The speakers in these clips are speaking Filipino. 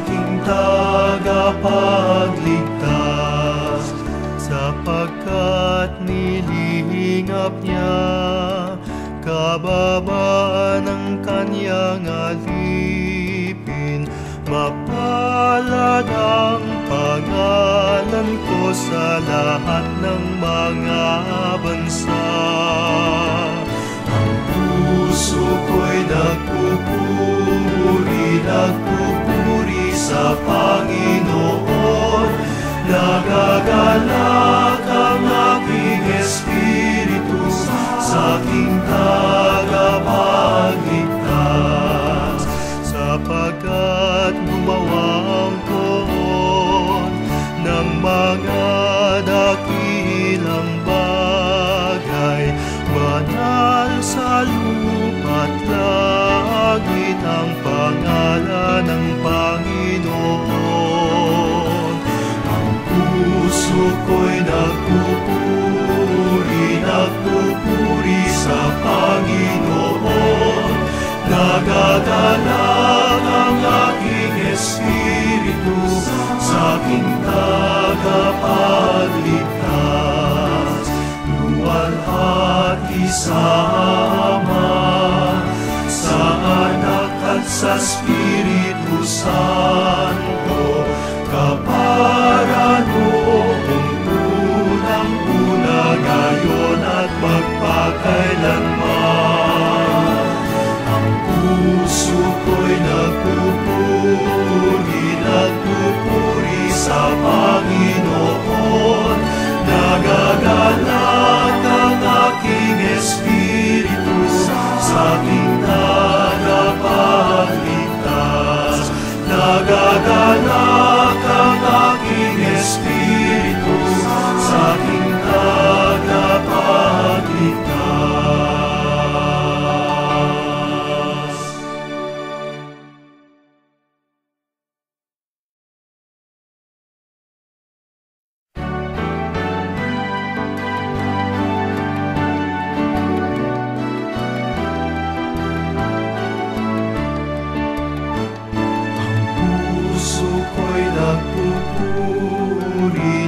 aking tagapagligtas, sapagkat nilingap niya kababaan ng kanyang alipin. Mapalad ang pangalan ko sa lahat ng mga bansa. Ang puso ko'y nagpupuri sa Panginoon. Nagagalak ang aking espiritu sa aking tagapagligtas, sapagkat gumawa ang poon ng mga dakilang bagay. Banal sa lupa't langit ang pangalan ng Panginoon. Ang puso ko'y nagpupuri sa Panginoon. Nagagalak ang aking espiritu sa aking tagapagligtas. Luwalhati sa Ama, sa Anak at sa Espiritu Santo, kapara noong unang-una, ngayon at magpakailanman. Ang puso ko'y nagpupuri sa Panginoon. Nagagalak ang aking espiritu sa aking tagapagligtas. Nagagalak ang aking espiritu sa aking tagapagligtas.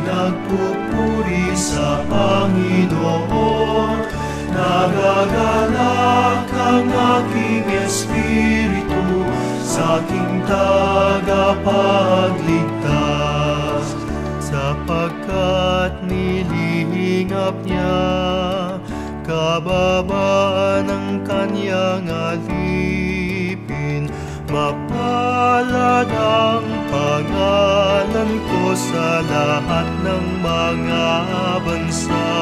Nagpupuri sa Panginoon. Nagagalak ang aking espiritu sa aking tagapagligtas, sapagkat nilingap niya kababaan ng kanyang alipin. Mapalad ang pangalan ko sa lahat ng mga bansa.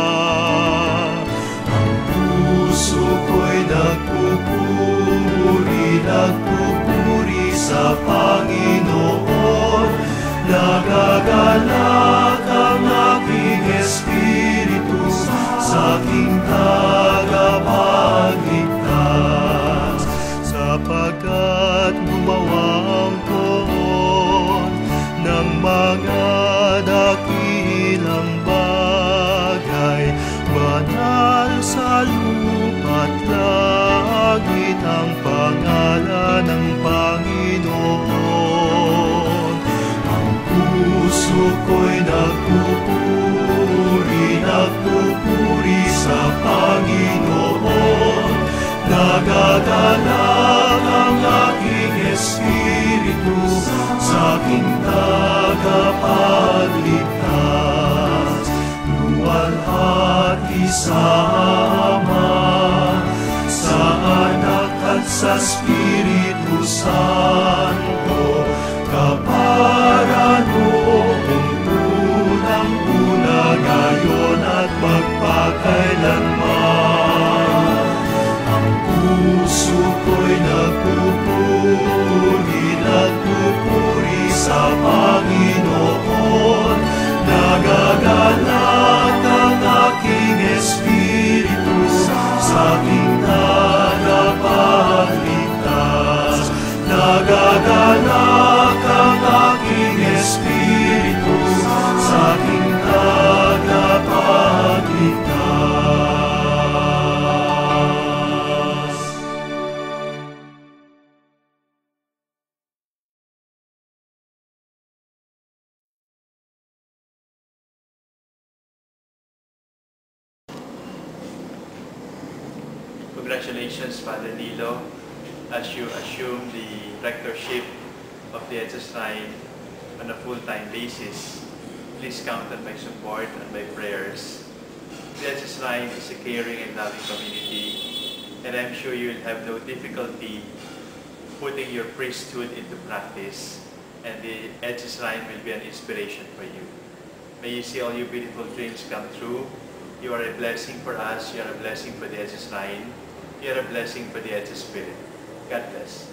Ang puso ko'y nagpupuri sa Panginoon. Nagagalak ang aking espiritu sa aking tagapagligtas, sapagkat gumawa ang poon ng mga dakilang bagay. Banal sa lupa't langit ang pangalan ng Panginoon. Ang puso ko'y nagpupuri sa Panginoon. Nagagalak ang aking espiritu sa aking tagapagligtas. Luwalhati sa Ama, sa Anak at sa Espiritu Santo, kapara noong unang-una, ngayon at magpakailanman. Ang puso ko'y nagpupuri sa Panginoon. Nagagalak ang aking espiritu sa aking tagapagligtas. Nagagalak ang aking espiritu sa aking tagapagligtas. Congratulations, Father Nilo, as you assume the rectorship of the EDSA Shrine on a full-time basis. Please count on my support and my prayers. The EDSA Shrine is a caring and loving community, and I'm sure you'll have no difficulty putting your priesthood into practice, and the EDSA Shrine will be an inspiration for you. May you see all your beautiful dreams come true. You are a blessing for us, you are a blessing for the EDSA Shrine, you are a blessing for the EDSA Spirit. God bless.